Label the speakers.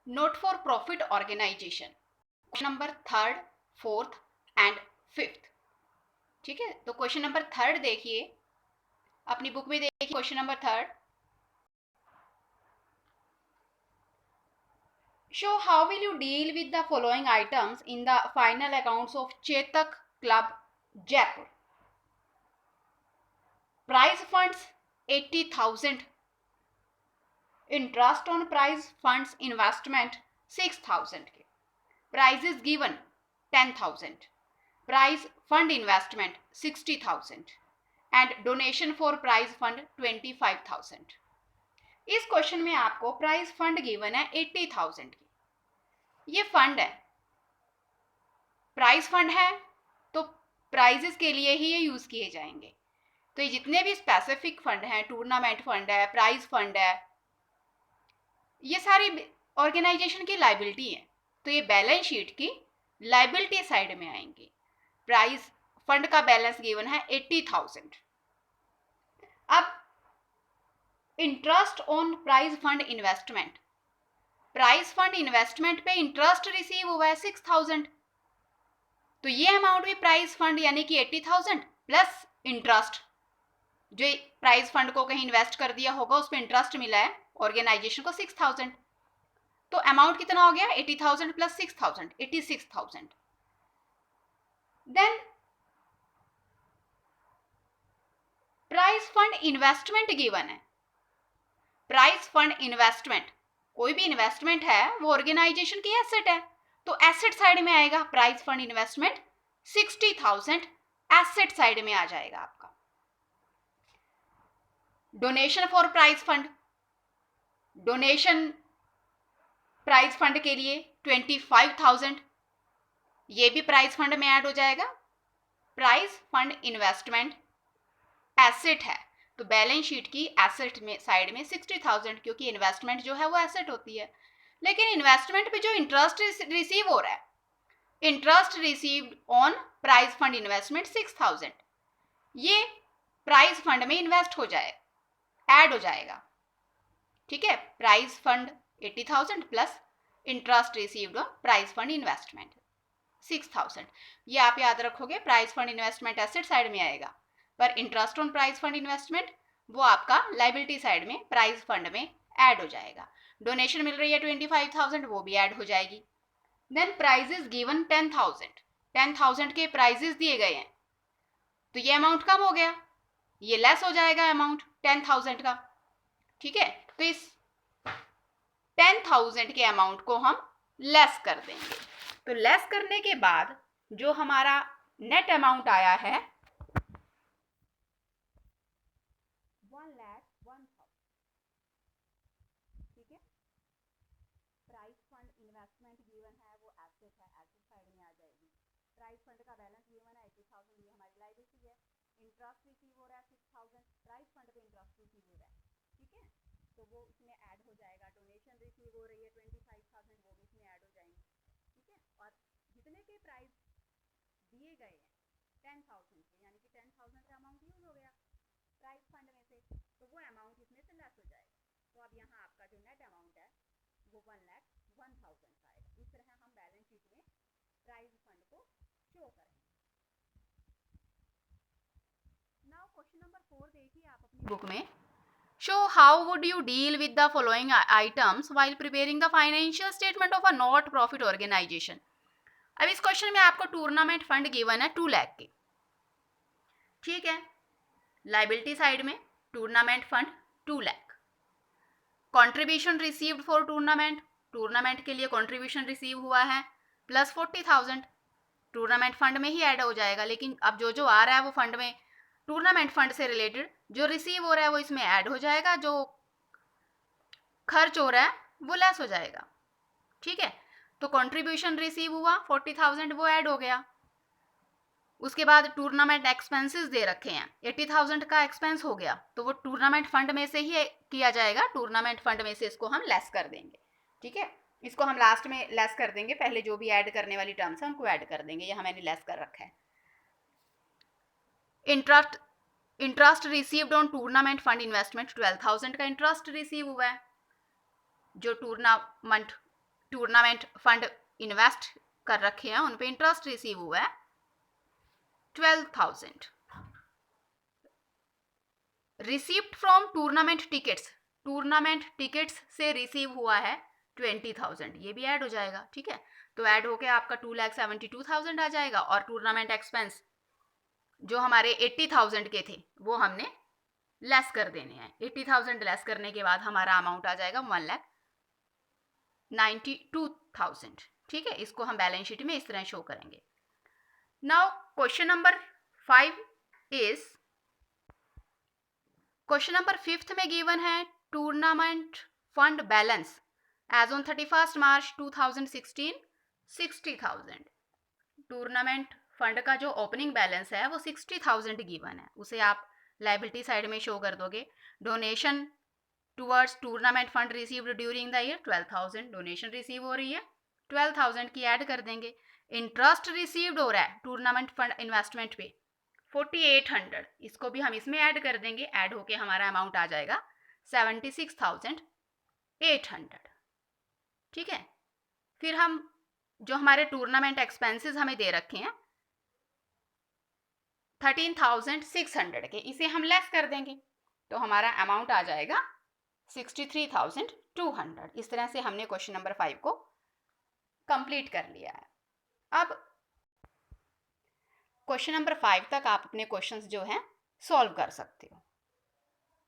Speaker 1: Not for profit organization, question number third, fourth and fifth. ठीक है, तो question number third देखिए, अपनी बुक में देखिए question number third. Show how will you deal with the following items in the final accounts of Chetak club Jaipur. Prize funds 80,000, interest on prize funds investment 6,000 के, prizes given 10,000, prize fund investment 60,000 and donation for prize fund 25,000। इस question में आपको prize fund given है 80,000 की। ये fund है, prize fund है, तो प्राइजेस के लिए ही ये यूज किए जाएंगे। तो ये जितने भी स्पेसिफिक फंड हैं, टूर्नामेंट फंड है, प्राइज फंड है, ये सारी ऑर्गेनाइजेशन की लाइबिलिटी है, तो ये बैलेंस शीट की लाइबिलिटी साइड में आएंगे। प्राइज फंड का बैलेंस गिवन है 80,000। अब interest on prize fund investment, prize fund investment पे इंटरेस्ट रिसीव हुआ है 6,000, तो ये अमाउंट भी प्राइज फंड यानी कि 80,000 प्लस इंटरेस्ट, जो प्राइज फंड को कहीं इन्वेस्ट कर दिया होगा उस पर इंटरेस्ट मिला है ऑर्गेनाइजेशन को 6,000, तो अमाउंट कितना हो गया 80,000 plus 6,000, 86,000। Then prize fund investment given है। प्राइज फंड इन्वेस्टमेंट, कोई भी इन्वेस्टमेंट है वो ऑर्गेनाइजेशन की एसेट है, तो एसेट साइड में आएगा prize fund investment 60,000 asset side में आ जाएगा आपका। Donation for prize fund, donation prize fund के लिए 25,000, ये भी प्राइज फंड में ऐड हो जाएगा। प्राइज फंड इन्वेस्टमेंट एसेट है, तो बैलेंस शीट की एसेट में साइड में 60,000, क्योंकि इन्वेस्टमेंट जो है वो एसेट होती है। लेकिन इन्वेस्टमेंट पे जो इंटरेस्ट रिसीव हो रहा है, interest received on prize fund investment 6,000, ये प्राइज फंड में इन्वेस्ट हो जाए, ऐड हो जाएगा। ठीक है, prize fund 80,000 plus interest received on prize fund investment 6,000, ये आप याद रखोगे। Prize fund investment asset side में आएगा, पर interest on prize fund investment वो आपका लाइबिलिटी साइड में प्राइज फंड में ऐड हो जाएगा। डोनेशन मिल रही है 25,000, वो भी ऐड हो जाएगी। देन प्राइजेस गिवन 10,000, 10,000 के प्राइजेस दिए गए हैं, तो ये अमाउंट कम हो गया, ये लेस हो जाएगा अमाउंट 10,000 का। ठीक है, तो इस 10,000 के अमाउंट को हम लेस कर देंगे। तो लेस करने के बाद जो हमारा नेट अमाउंट आया है 1,01,000। ठीक है, प्राइज फंड इन्वेस्टमेंट गिवन है वो एसेट है, एसेट साइड में आ जाएगी। प्राइज फंड का बैलेंस गिवन है 80,000, ये हमारी लायबिलिटी है। इंटरेस्ट रिसीव हो रहा है 6,000, प्राइज फंड पे इंटरेस्ट रिसीव हो रहा है। ठीक है, तो वो इसमें ऐड हो जाएगा। डोनेशन रिसीव हो रही है 25,000, वो भी इसमें ऐड हो जाएंगे। ठीक है, और जितने के प्राइस दिए गए हैं 10,000 के, यानी कि 10,000 का अमाउंट यूज हो गया प्राइस फंड में से, तो वो अमाउंट इसमें से लेस हो जाएगा। तो अब यहाँ आपका जो नेट अमाउंट है वो 1,01,000 का आएगा। इस तरह हम बैलेंस शीट में प्राइज फंड को शो करेंगे। नाउ क्वेश्चन नंबर 4 देखिए आप अपनी बुक में। Show how would you deal with the following items while preparing the financial statement of a not profit organization. अब इस क्वेश्चन में आपको टूर्नामेंट फंड गिवन है 2 लाख के। ठीक है, लाइबिलिटी साइड में tournament fund 2 lakh, contribution received for tournament, tournament के लिए कंट्रीब्यूशन रिसीव हुआ है प्लस 40,000, टूर्नामेंट फंड में ही ऐड हो जाएगा। लेकिन अब जो जो आ रहा है वो फंड में, टूर्नामेंट फंड से रिलेटेड जो रिसीव हो रहा है वो इसमें ऐड हो जाएगा, जो खर्च हो रहा है वो लेस हो जाएगा। ठीक है, तो कंट्रीब्यूशन रिसीव हुआ 40,000, वो ऐड हो गया। उसके बाद टूर्नामेंट एक्सपेंसेस दे रखे हैं 80,000 का एक्सपेंस हो गया, तो वो टूर्नामेंट फंड में से ही किया जाएगा, टूर्नामेंट फंड में से इसको हम लेस कर देंगे। ठीक है, इसको हम लास्ट में लेस कर देंगे, पहले जो भी ऐड करने वाली टर्म्स है उनको ऐड कर देंगे, यहाँ मैंने लेस कर रखा है। Interest received on tournament fund investment 12,000 का इंटरेस्ट रिसीव हुआ है, जो टूर्नामेंट टूर्नामेंट फंड इन्वेस्ट कर रखे हैं उन पे इंटरेस्ट रिसीव हुआ है 12,000। रिसीव्ड फ्रॉम टूर्नामेंट टिकट्स से रिसीव हुआ है 20,000, ये भी ऐड हो जाएगा। ठीक है, तो ऐड होके आपका 2,72,000 आ जाएगा। और टूर्नामेंट एक्सपेंस जो हमारे 80,000 के थे वो हमने लेस कर देने हैं। 80,000 लेस करने के बाद हमारा अमाउंट आ जाएगा 1,92,000। ठीक है, इसको हम बैलेंस शीट में इस तरह शो करेंगे। Now question number 5 is, question number 5 में गिवन है tournament fund balance as on 31 March 2016 60,000। Tournament fund का जो ओपनिंग बैलेंस है वो 60,000 गिवन है, उसे आप लाइबिलिटी साइड में शो कर दोगे। Donation towards tournament fund received during the year 12,000, donation receive हो रही है 12,000 की ऐड कर देंगे। इंटरेस्ट रिसीव्ड हो रहा है टूर्नामेंट फंड इन्वेस्टमेंट पे 4,800, इसको भी हम इसमें ऐड कर देंगे। ऐड होके हमारा अमाउंट आ जाएगा 76,800। ठीक है, फिर हम जो हमारे टूर्नामेंट एक्सपेंसेस हमें दे रखे हैं 13,600 के, इसे हम लेस कर देंगे तो हमारा अमाउंट आ जाएगा 63,200। इस तरह से हमने क्वेश्चन नंबर 5 को कंप्लीट कर लिया है। अब क्वेश्चन नंबर 5 तक आप अपने क्वेश्चंस जो हैं सॉल्व कर सकते हो।